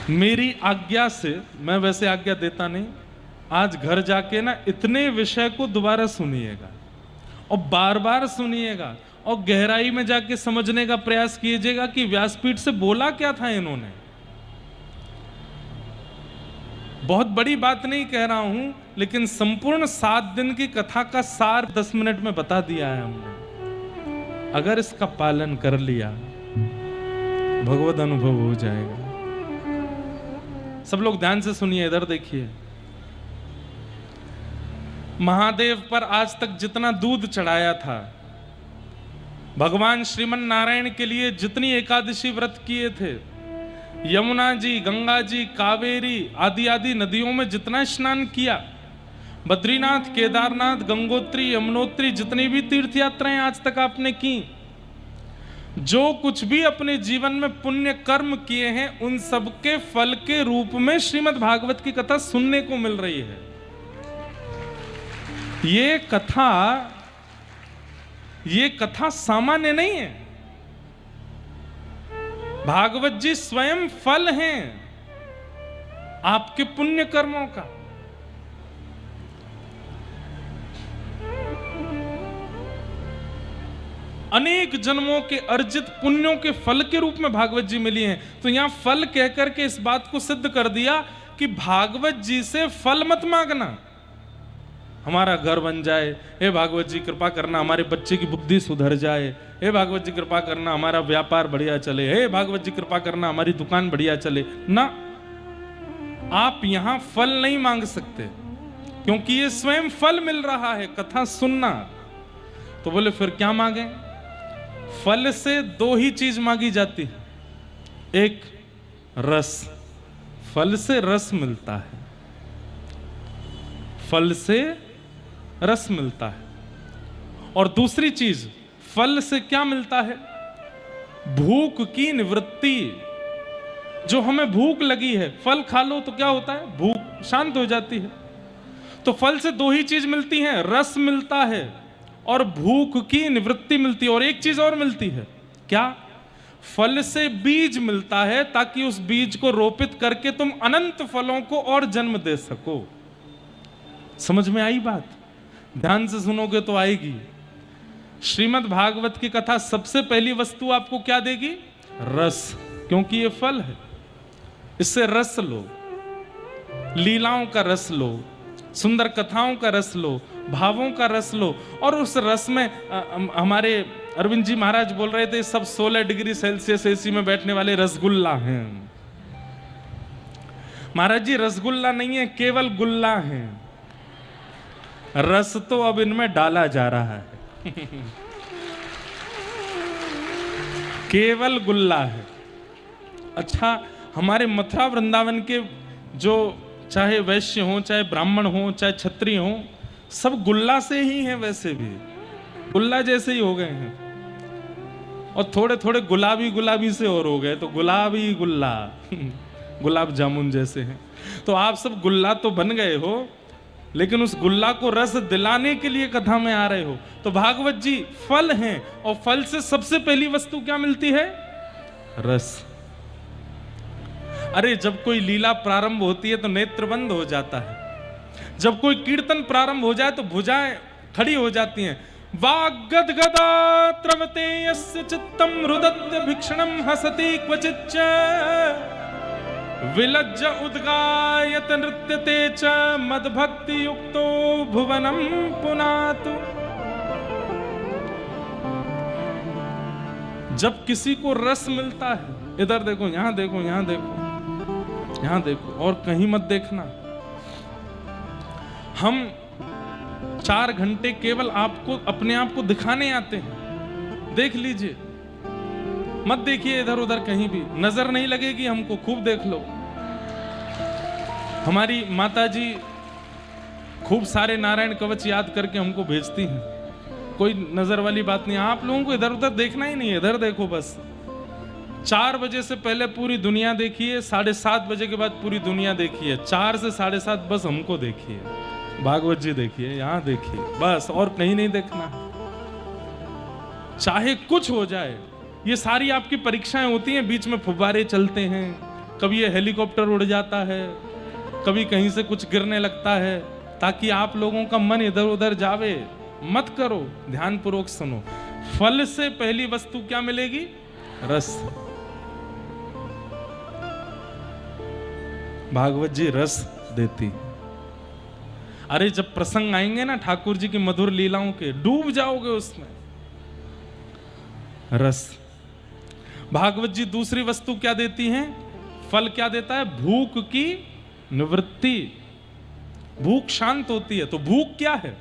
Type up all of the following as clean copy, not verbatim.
मेरी आज्ञा से, मैं वैसे आज्ञा देता नहीं, आज घर जाके ना इतने विषय को दोबारा सुनिएगा और बार बार सुनिएगा और गहराई में जाके समझने का प्रयास कीजिएगा कि व्यासपीठ से बोला क्या था इन्होंने। बहुत बड़ी बात नहीं कह रहा हूं, लेकिन संपूर्ण 7 दिन की कथा का सार 10 मिनट में बता दिया है हमने। अगर इसका पालन कर लिया, भगवत अनुभव हो जाएगा। सब लोग ध्यान से सुनिए, इधर देखिए। महादेव पर आज तक जितना दूध चढ़ाया था, भगवान श्रीमन नारायण के लिए जितनी एकादशी व्रत किए थे, यमुना जी, गंगा जी, कावेरी आदि आदि नदियों में जितना स्नान किया, बद्रीनाथ, केदारनाथ, गंगोत्री, यमुनोत्री, जितनी भी तीर्थ यात्राएं आज तक आपने की, जो कुछ भी अपने जीवन में पुण्य कर्म किए हैं, उन सब के फल के रूप में श्रीमद् भागवत की कथा सुनने को मिल रही है। ये कथा सामान्य नहीं है। भागवत जी स्वयं फल हैं आपके पुण्य कर्मों का। अनेक जन्मों के अर्जित पुण्यों के फल के रूप में भागवत जी मिली हैं। तो यहां फल कहकर के इस बात को सिद्ध कर दिया कि भागवत जी से फल मत मांगना। हमारा घर बन जाए, हे भागवत जी कृपा करना हमारे बच्चे की बुद्धि सुधर जाए, हे भागवत जी कृपा करना हमारा व्यापार बढ़िया चले, हे भागवत जी कृपा करना हमारी दुकान बढ़िया चले। ना, आप यहां फल नहीं मांग सकते, क्योंकि ये स्वयं फल मिल रहा है कथा सुनना। तो बोले फिर क्या मांगे? फल से 2 ही चीज मांगी जाती है। एक रस, फल से रस मिलता है, फल से रस मिलता है। और दूसरी चीज, फल से क्या मिलता है? भूख की निवृत्ति। जो हमें भूख लगी है, फल खा लो तो क्या होता है? भूख शांत हो जाती है। तो फल से 2 ही चीज मिलती हैं, रस मिलता है और भूख की निवृत्ति मिलती है। और एक चीज और मिलती है, क्या? फल से बीज मिलता है, ताकि उस बीज को रोपित करके तुम अनंत फलों को और जन्म दे सको। समझ में आई बात? ध्यान से सुनोगे तो आएगी। श्रीमद् भागवत की कथा सबसे पहली वस्तु आपको क्या देगी? रस, क्योंकि ये फल है। इससे रस लो, लीलाओं का रस लो, सुंदर कथाओं का रस लो, भावों का रस लो। और उस रस में हमारे अरविंद जी महाराज बोल रहे थे, सब 16 डिग्री सेल्सियस एसी में बैठने वाले रसगुल्ला हैं। महाराज जी रसगुल्ला नहीं है, केवल गुल्ला है। रस तो अब इनमें डाला जा रहा है। केवल गुल्ला है। अच्छा, हमारे मथुरा वृंदावन के जो चाहे वैश्य हो, चाहे ब्राह्मण हो, चाहे क्षत्रिय हो, सब गुल्ला से ही हैं। वैसे भी गुल्ला जैसे ही हो गए हैं, और थोड़े थोड़े गुलाबी गुलाबी से और हो गए, तो गुलाबी गुल्ला गुलाब जामुन जैसे हैं। तो आप सब गुल्ला तो बन गए हो, लेकिन उस गुल्ला को रस दिलाने के लिए कथा में आ रहे हो। तो भागवत जी फल हैं, और फल से सबसे पहली वस्तु क्या मिलती है? रस। अरे जब कोई लीला प्रारंभ होती है तो नेत्र बंद हो जाता है। जब कोई कीर्तन प्रारंभ हो जाए तो भुजाएं खड़ी हो जाती हैं। वाग्गदगदा त्रवते यस्य चित्तम रुदत्य भिक्षणम हसति क्वचिच्च विलज्ज उद्गायत नृत्यते च मद्भक्ति युक्तो भुवनम पुनातु। जब किसी को रस मिलता है, इधर देखो, यहां देखो, यहां देखो, यहां देखो, और कहीं मत देखना। हम 4 घंटे केवल आपको अपने आप को दिखाने आते हैं। देख लीजिए, मत देखिए इधर उधर कहीं भी, नजर नहीं लगेगी हमको, खूब देख लो। हमारी माता जी खूब सारे नारायण कवच याद करके हमको भेजती हैं। कोई नजर वाली बात नहीं। आप लोगों को इधर उधर देखना ही नहीं है, इधर देखो बस। 4 बजे से पहले पूरी दुनिया देखिए, 7:30 बजे के बाद पूरी दुनिया देखिए, 4 से 7:30 बस हमको देखिए, भागवत जी देखिए, यहां देखिए, बस, और कहीं नहीं देखना। चाहे कुछ हो जाए, ये सारी आपकी परीक्षाएं होती हैं, बीच में फुब्बारे चलते हैं, कभी ये हेलीकॉप्टर उड़ जाता है, कभी कहीं से कुछ गिरने लगता है, ताकि आप लोगों का मन इधर उधर जावे। मत करो, ध्यानपूर्वक सुनो। फल से पहली वस्तु क्या मिलेगी? रस। भागवत जी रस देती। अरे जब प्रसंग आएंगे ना ठाकुर जी की मधुर लीलाओं के, डूब जाओगे उसमें। रस। भागवत जी दूसरी वस्तु क्या देती हैं? फल क्या देता है? भूख की निवृत्ति। भूख शांत होती है। तो भूख क्या है?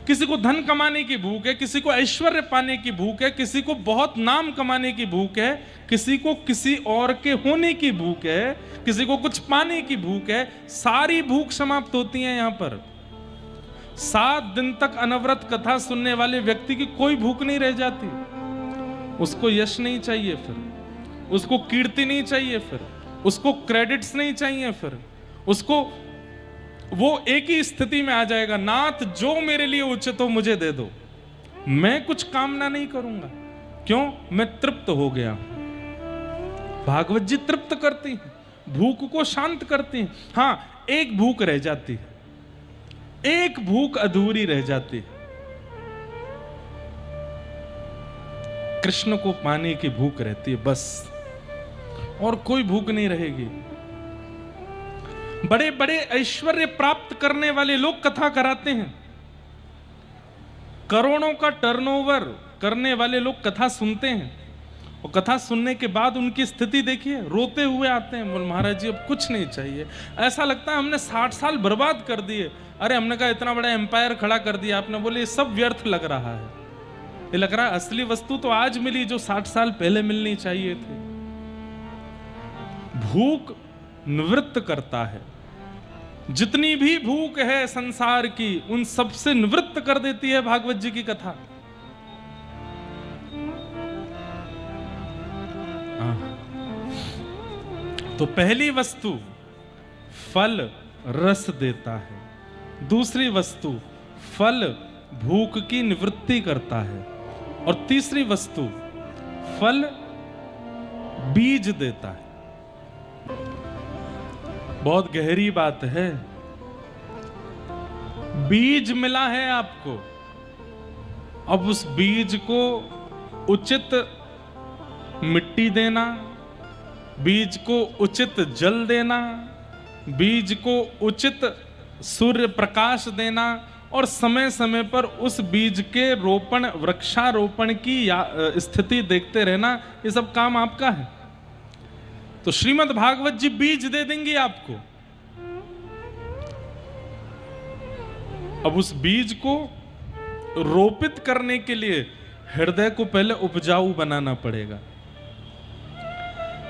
किसी को धन कमाने की भूख है, किसी को ऐश्वर्य पाने की भूख है, किसी को बहुत नाम कमाने की भूख है, किसी को किसी और के होने की भूख है, किसी को कुछ पाने की भूख है। सारी भूख समाप्त होती है यहां पर। 7 दिन तक अनवरत कथा सुनने वाले व्यक्ति की कोई भूख नहीं रह जाती। उसको यश नहीं चाहिए, फिर उसको कीर्ति नहीं चाहिए, फिर उसको क्रेडिट्स नहीं चाहिए, फिर उसको वो एक ही स्थिति में आ जाएगा, नाथ जो मेरे लिए उचित हो मुझे दे दो, मैं कुछ कामना नहीं करूंगा। क्यों? मैं तृप्त हो गया। भागवत जी तृप्त करती हैं, भूख को शांत करती हैं। हां, एक भूख रह जाती है, एक भूख अधूरी रह जाती है। कृष्ण को पाने की भूख रहती है, बस, और कोई भूख नहीं रहेगी। बड़े बड़े ऐश्वर्य प्राप्त करने वाले लोग कथा कराते हैं, करोड़ों का टर्नओवर करने वाले लोग कथा सुनते हैं, और कथा सुनने के बाद उनकी स्थिति देखिए, रोते हुए आते हैं, बोल महाराज जी अब कुछ नहीं चाहिए। ऐसा लगता है हमने 60 साल बर्बाद कर दिए। अरे हमने कहा इतना बड़ा एम्पायर खड़ा कर दिया आपने, बोले ये सब व्यर्थ लग रहा है। ये लग रहा है असली वस्तु तो आज मिली जो 60 साल पहले मिलनी चाहिए थी। भूख निवृत्त करता है। जितनी भी भूख है संसार की, उन सबसे निवृत्त कर देती है भागवत जी की कथा। तो पहली वस्तु फल रस देता है, दूसरी वस्तु फल भूख की निवृत्ति करता है, और तीसरी वस्तु फल बीज देता है। बहुत गहरी बात है। बीज मिला है आपको, अब उस बीज को उचित मिट्टी देना, बीज को उचित जल देना, बीज को उचित सूर्य प्रकाश देना, और समय समय पर उस बीज के रोपण, वृक्षारोपण की स्थिति देखते रहना, ये सब काम आपका है। तो श्रीमद् भागवत जी बीज दे देंगे आपको। अब उस बीज को रोपित करने के लिए हृदय को पहले उपजाऊ बनाना पड़ेगा।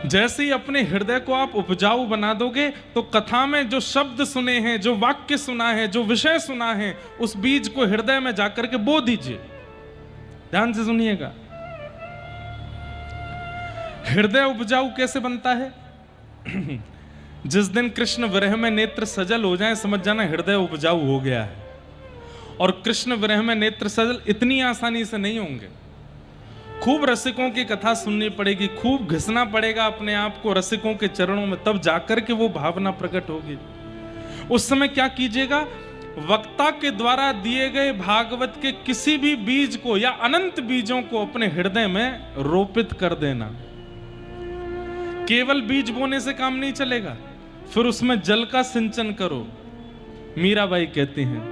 जैसे ही अपने हृदय को आप उपजाऊ बना दोगे, तो कथा में जो शब्द सुने हैं, जो वाक्य सुना है, जो विषय सुना है, उस बीज को हृदय में जाकर के बो दीजिए। ध्यान से सुनिएगा। हृदय उपजाऊ कैसे बनता है? जिस दिन कृष्ण विरह में नेत्र सजल हो जाए, समझ जाना हृदय उपजाऊ हो गया है। और कृष्ण विरह में नेत्र सजल इतनी आसानी से नहीं होंगे। खूब रसिकों की कथा सुननी पड़ेगी, खूब घिसना पड़ेगा अपने आप को रसिकों के चरणों में, तब जाकर के वो भावना प्रकट होगी। उस समय क्या कीजिएगा? वक्ता के द्वारा दिए गए भागवत के किसी भी बीज को या अनंत बीजों को अपने हृदय में रोपित कर देना। केवल बीज बोने से काम नहीं चलेगा, फिर उसमें जल का सिंचन करो। मीराबाई कहती हैं,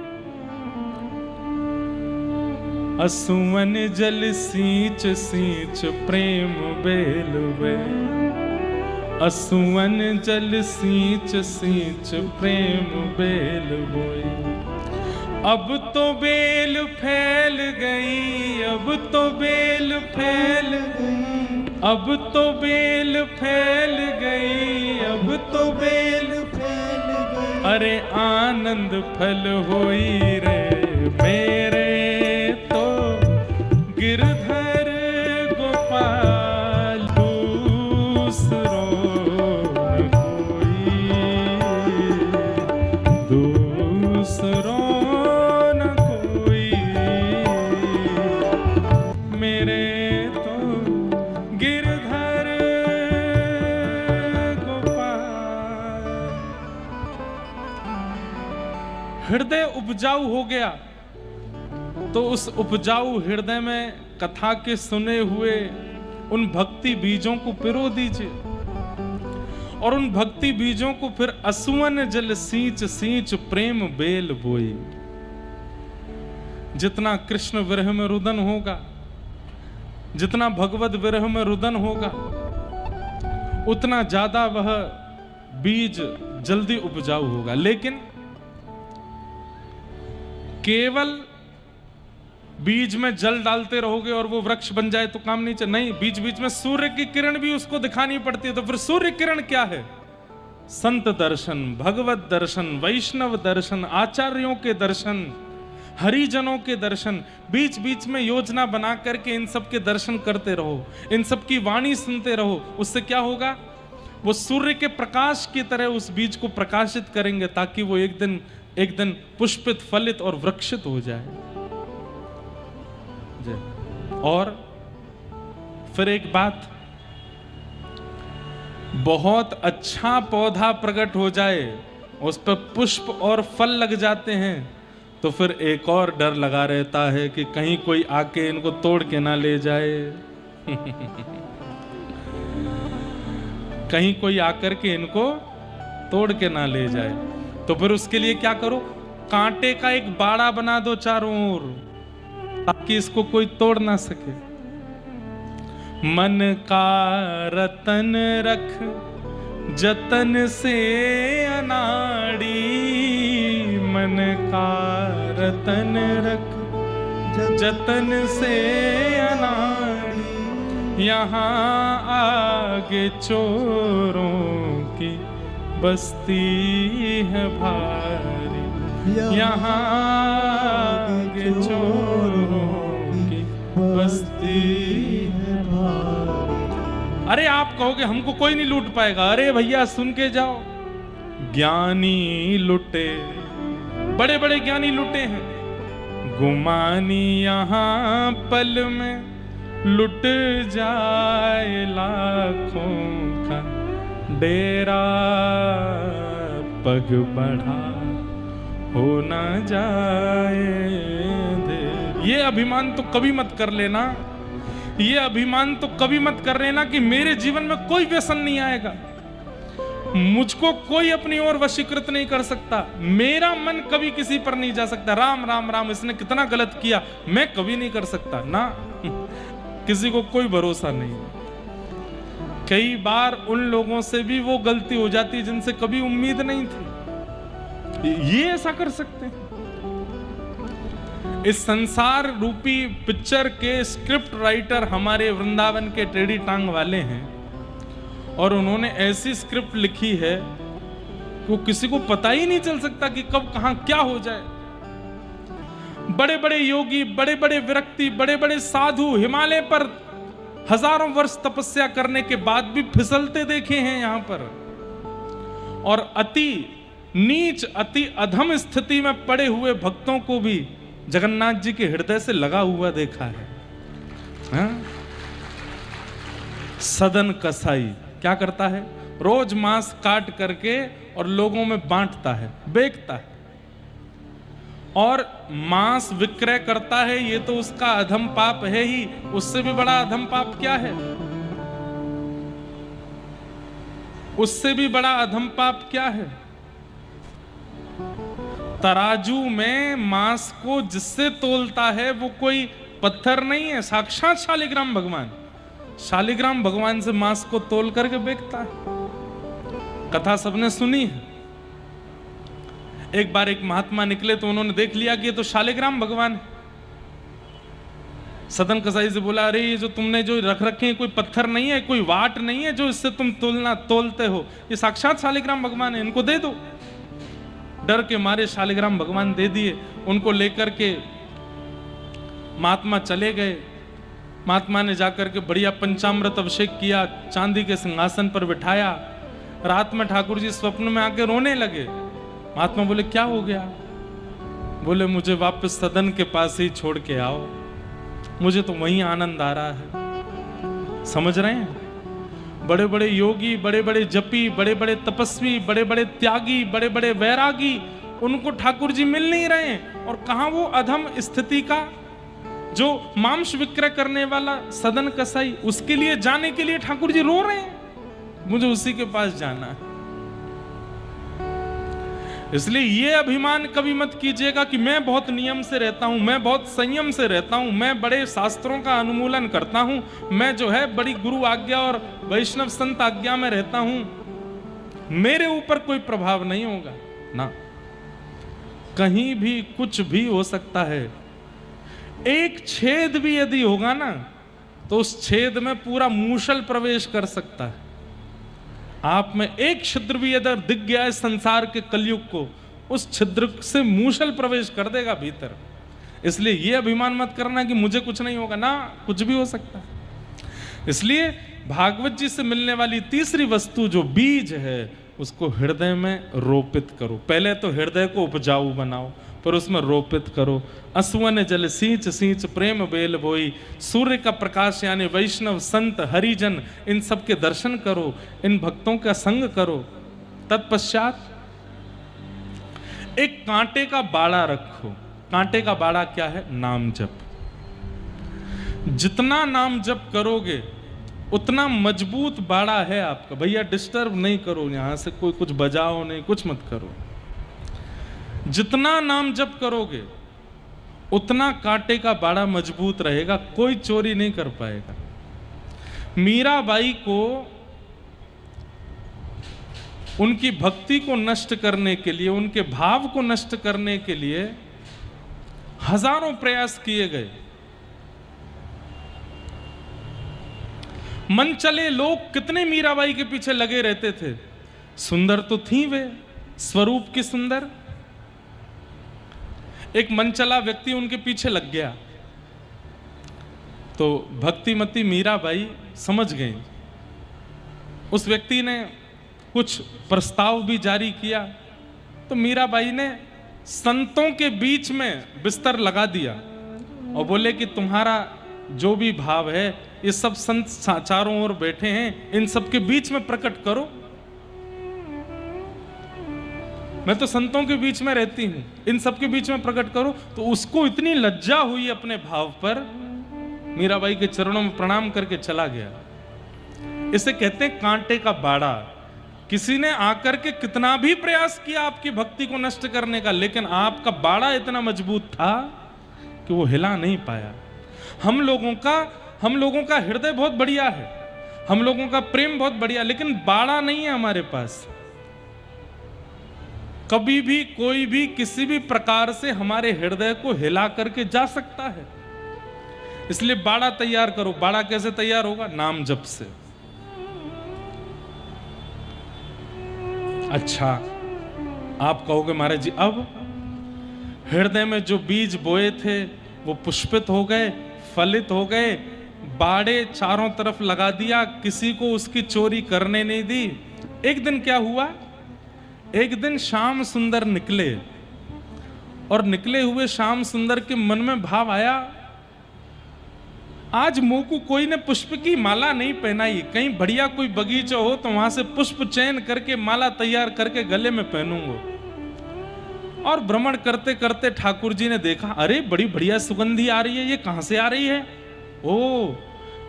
असुवन जल सींच सींच प्रेम बेलवे, असुवन जल सींच सींच प्रेम बेल बोई। अब तो बेल फैल गई, अब तो बेल फैल गई, अब तो बेल फैल गई, अब तो बेल फैल गई। अरे आनंद फल होई रे मेरे तो गिरधर गोपाल, दूसरो न कोई, दूसरो न कोई, मेरे तो गिरधर हृदय उपजाऊ हो गया तो उस उपजाऊ हृदय में कथा के सुने हुए उन भक्ति बीजों को पिरो दीजिए और उन भक्ति बीजों को फिर असुवन जल सींच सींच प्रेम बेल बोई। जितना कृष्ण विरह में रुदन होगा, जितना भगवत विरह में रुदन होगा, उतना ज्यादा वह बीज जल्दी उपजाऊ होगा। लेकिन केवल बीज में जल डालते रहोगे और वो वृक्ष बन जाए तो काम नहीं चल, नहीं, बीच बीच में सूर्य की किरण भी उसको दिखानी पड़ती है। तो फिर सूर्य किरण क्या है? संत दर्शन, भगवत दर्शन, वैष्णव दर्शन, आचार्यों के दर्शन, हरिजनों के दर्शन। बीच बीच में योजना बना करके इन सब के दर्शन करते रहो, इन सब की वाणी सुनते रहो। उससे क्या होगा? वो सूर्य के प्रकाश की तरह उस बीज को प्रकाशित करेंगे ताकि वो एक दिन पुष्पित, फलित और वृक्षित हो जाए। और फिर एक बात, बहुत अच्छा पौधा प्रकट हो जाए, उस पर पुष्प और फल लग जाते हैं, तो फिर एक और डर लगा रहता है कि कहीं कोई आके इनको तोड़ के ना ले जाए। कहीं कोई आकर के इनको तोड़ के ना ले जाए। तो फिर उसके लिए क्या करो? कांटे का एक बाड़ा बना दो चारों ओर, ताकि इसको कोई तोड़ ना सके। मन का रतन रख जतन से अनाड़ी, मन का रतन रख जतन से अनाड़ी, यहाँ आगे चोरों की बस्ती है भारी, यहाँ आगे चोरों की बस्ती है भारी। अरे आप कहोगे हमको कोई नहीं लूट पाएगा। अरे भैया सुन के जाओ, ज्ञानी लुटे, बड़े बड़े ज्ञानी लुटे हैं। गुमानी यहाँ पल में लुट जाए लाखों का डेरा, पग बढ़ा हो ना जाए देर। ये अभिमान तो कभी मत कर लेना, ये अभिमान तो कभी मत कर लेना कि मेरे जीवन में कोई व्यसन नहीं आएगा, मुझको कोई अपनी ओर वशीकृत नहीं कर सकता, मेरा मन कभी किसी पर नहीं जा सकता। राम राम राम, इसने कितना गलत किया, मैं कभी नहीं कर सकता ना। किसी को कोई भरोसा नहीं। कई बार उन लोगों से भी वो गलती हो जाती जिनसे कभी उम्मीद नहीं थी। ये ऐसा कर सकते हैं। इस संसार रूपी पिक्चर के स्क्रिप्ट राइटर हमारे वृंदावन के टेढ़ी टांग वाले हैं, और उन्होंने ऐसी स्क्रिप्ट लिखी है कि वो किसी को पता ही नहीं चल सकता कि कब कहां क्या हो जाए। बड़े बड़े योगी, बड़े बड़े विरक्ति, बड़े बड़े साधु हिमालय पर हजारों वर्ष तपस्या करने के बाद भी फिसलते देखे हैं यहां पर, और अति नीच, अति अधम स्थिति में पड़े हुए भक्तों को भी जगन्नाथ जी के हृदय से लगा हुआ देखा है। हाँ? सदन कसाई क्या करता है? रोज मांस काट करके और लोगों में बांटता है, बेचता है, और मांस विक्रय करता है। ये तो उसका अधम पाप है ही। उससे भी बड़ा अधम पाप क्या है? उससे भी बड़ा अधम पाप क्या है? तराजू में मांस को जिससे तोलता है वो कोई पत्थर नहीं है, साक्षात शालिग्राम भगवान। शालिग्राम भगवान से मांस को तोल करके बेचता है। कथा सबने सुनी है। एक बार एक महात्मा निकले तो उन्होंने देख लिया कि ये तो शालिग्राम भगवान है। सदन कसाई से बोला, अरे ये जो तुमने जो रख रखे हैं कोई पत्थर नहीं है, कोई वाट नहीं है जो इससे तुम तोलते हो, ये साक्षात शालिग्राम भगवान है, इनको दे दो। डर के मारे शालिग्राम भगवान दे दिए। उनको लेकर के महात्मा चले गए। महात्मा ने जाकर के बढ़िया पंचामृत अभिषेक किया, चांदी के सिंहासन पर बिठाया। रात में ठाकुर जी स्वप्न में आके रोने लगे। महात्मा बोले, क्या हो गया? बोले, मुझे वापस सदन के पास ही छोड़ के आओ, मुझे तो वहीं आनंद आ रहा है। समझ रहे हैं? बड़े बड़े योगी, बड़े बड़े जपी, बड़े बड़े तपस्वी, बड़े बड़े त्यागी, बड़े बड़े वैरागी उनको ठाकुर जी मिल नहीं रहे हैं। और कहां वो अधम स्थिति का जो मांस विक्रय करने वाला सदन कसाई, उसके लिए जाने के लिए ठाकुर जी रो रहे हैं, मुझे उसी के पास जाना है। इसलिए ये अभिमान कभी मत कीजिएगा कि मैं बहुत नियम से रहता हूं, मैं बहुत संयम से रहता हूं, मैं बड़े शास्त्रों का अनुमूलन करता हूं, मैं जो है बड़ी गुरु आज्ञा और वैष्णव संत आज्ञा में रहता हूं, मेरे ऊपर कोई प्रभाव नहीं होगा ना। कहीं भी कुछ भी हो सकता है। एक छेद भी यदि होगा ना तो उस छेद में पूरा मूषल प्रवेश कर सकता है। आप में एक छिद्र भी यदि दिख गया है संसार के कलयुग को, उस छिद्र से मूषल प्रवेश कर देगा भीतर। इसलिए यह अभिमान मत करना कि मुझे कुछ नहीं होगा ना, कुछ भी हो सकता है। इसलिए भागवत जी से मिलने वाली तीसरी वस्तु जो बीज है, उसको हृदय में रोपित करो। पहले तो हृदय को उपजाऊ बनाओ, पर उसमें रोपित करो। असुवन जल सींच सींच प्रेम बेल बोई, सूर्य का प्रकाश यानी वैष्णव संत हरिजन, इन सब के दर्शन करो, इन भक्तों का संग करो। तत्पश्चात एक कांटे का बाड़ा रखो। कांटे का बाड़ा क्या है? नाम जप। जितना नाम जप करोगे उतना मजबूत बाड़ा है आपका। भैया डिस्टर्ब नहीं करो, यहां से कोई कुछ बजाओ नहीं, कुछ मत करो। जितना नाम जप करोगे उतना कांटे का बाड़ा मजबूत रहेगा, कोई चोरी नहीं कर पाएगा। मीराबाई को उनकी भक्ति को नष्ट करने के लिए, उनके भाव को नष्ट करने के लिए हजारों प्रयास किए गए। मन चले लोग कितने मीराबाई के पीछे लगे रहते थे। सुंदर तो थी वे, स्वरूप की सुंदर। एक मनचला व्यक्ति उनके पीछे लग गया तो भक्तिमती मीराबाई समझ गई। उस व्यक्ति ने कुछ प्रस्ताव भी जारी किया तो मीराबाई ने संतों के बीच में बिस्तर लगा दिया और बोले कि तुम्हारा जो भी भाव है, ये सब संत चारों ओर बैठे हैं, इन सब के बीच में प्रकट करो। मैं तो संतों के बीच में रहती हूं, इन सब के बीच में प्रकट करो। तो उसको इतनी लज्जा हुई अपने भाव पर, मीराबाई के चरणों में प्रणाम करके चला गया। इसे कहते हैं कांटे का बाड़ा। किसी ने आकर के कितना भी प्रयास किया आपकी भक्ति को नष्ट करने का, लेकिन आपका बाड़ा इतना मजबूत था कि वो हिला नहीं पाया। हम लोगों का हृदय बहुत बढ़िया है, हम लोगों का प्रेम बहुत बढ़िया, लेकिन बाड़ा नहीं है हमारे पास। कभी भी कोई भी किसी भी प्रकार से हमारे हृदय को हिला करके जा सकता है। इसलिए बाड़ा तैयार करो। बाड़ा कैसे तैयार होगा? नाम जप से। अच्छा, आप कहोगे महाराज जी अब हृदय में जो बीज बोए थे वो पुष्पित हो गए, फलित हो गए, बाड़े चारों तरफ लगा दिया, किसी को उसकी चोरी करने नहीं दी। एक दिन क्या हुआ? एक दिन श्याम सुंदर निकले और निकले हुए श्याम सुंदर के मन में भाव आया, आज मुंह को कोई ने पुष्प की माला नहीं पहनाई, कहीं बढ़िया कोई बगीचा हो तो वहां से पुष्प चयन करके माला तैयार करके गले में पहनूंगा। और भ्रमण करते करते ठाकुर जी ने देखा, अरे बड़ी बढ़िया सुगंधी आ रही है, ये कहां से आ रही है? ओ,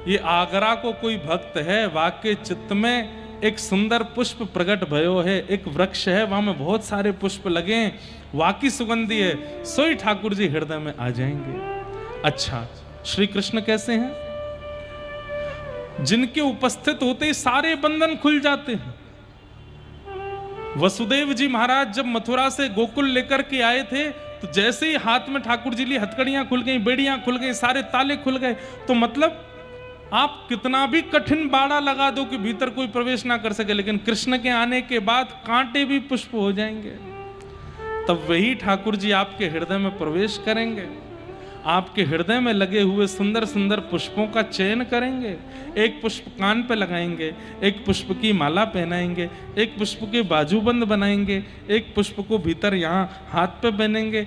ये आगरा को कोई भक्त है, वाके चित्त में एक सुंदर पुष्प प्रकट भयो है, एक वृक्ष है, वहां में बहुत सारे पुष्प लगे हैं, वाकी सुगंधी है, सोई ठाकुर जी हृदय में आ जाएंगे। अच्छा, श्री कृष्ण कैसे हैं? जिनके उपस्थित होते ही सारे बंधन खुल जाते हैं। वसुदेव जी महाराज जब मथुरा से गोकुल लेकर के आए थे तो जैसे ही हाथ में ठाकुर जी ली, हथकड़ियां खुल गई, बेड़ियां खुल गई, सारे ताले खुल गए। तो मतलब आप कितना भी कठिन बाड़ा लगा दो कि भीतर कोई प्रवेश ना कर सके, लेकिन कृष्ण के आने के बाद कांटे भी पुष्प हो जाएंगे। तब वही ठाकुर जी आपके हृदय में प्रवेश करेंगे, आपके हृदय में लगे हुए सुंदर सुंदर पुष्पों का चयन करेंगे। एक पुष्प कान पे लगाएंगे, एक पुष्प की माला पहनाएंगे, एक पुष्प के बाजूबंद बनाएंगे, एक पुष्प को भीतर यहाँ हाथ पे पहनेंगे,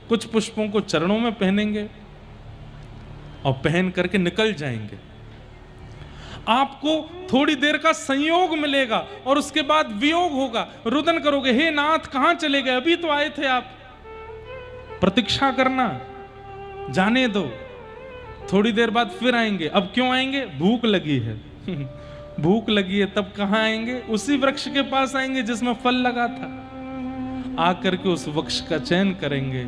कुछ पुष्पों को चरणों में पहनेंगे और पहन करके निकल जाएंगे। आपको थोड़ी देर का संयोग मिलेगा और उसके बाद वियोग होगा। रुदन करोगे, हे नाथ कहां चले गए, अभी तो आए थे आप। प्रतीक्षा करना, जाने दो, थोड़ी देर बाद फिर आएंगे। अब क्यों आएंगे? भूख लगी है भूख लगी है, तब कहां आएंगे? उसी वृक्ष के पास आएंगे जिसमें फल लगा था। आकर के उस वृक्ष का चयन करेंगे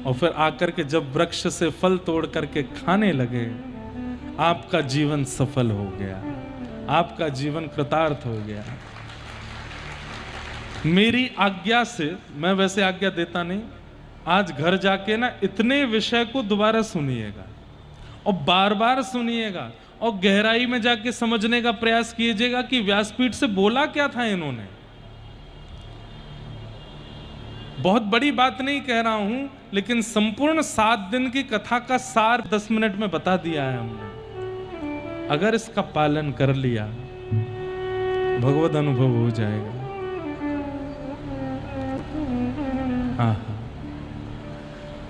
और फिर आकर के जब वृक्ष से फल तोड़ करके खाने लगे, आपका जीवन सफल हो गया, आपका जीवन कृतार्थ हो गया। मेरी आज्ञा से, मैं वैसे आज्ञा देता नहीं, आज घर जाके ना इतने विषय को दोबारा सुनिएगा और बार बार सुनिएगा और गहराई में जाके समझने का प्रयास कीजिएगा कि व्यासपीठ से बोला क्या था इन्होंने। बहुत बड़ी बात नहीं कह रहा हूं, लेकिन संपूर्ण 7 दिन की कथा का सार 10 मिनट में बता दिया है हमने। अगर इसका पालन कर लिया, भगवत अनुभव हो जाएगा।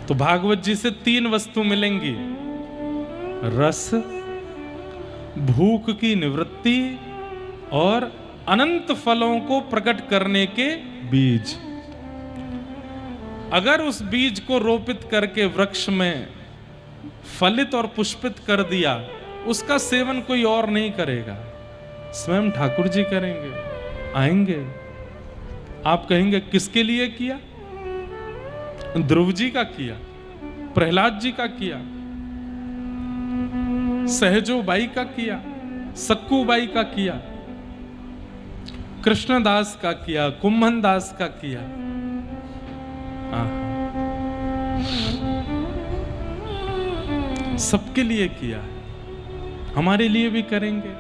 तो भागवत जी से 3 वस्तु मिलेंगी: रस, भूख की निवृत्ति और अनंत फलों को प्रकट करने के बीज। अगर उस बीज को रोपित करके वृक्ष में फलित और पुष्पित कर दिया, उसका सेवन कोई और नहीं करेगा, स्वयं ठाकुर जी करेंगे, आएंगे। आप कहेंगे किसके लिए किया? ध्रुव जी का किया, प्रहलाद जी का किया, सहजो बाई का किया, सक्कू बाई का किया, कृष्णदास का किया, कुम्भन दास का किया। सबके लिए किया है, हमारे लिए भी करेंगे।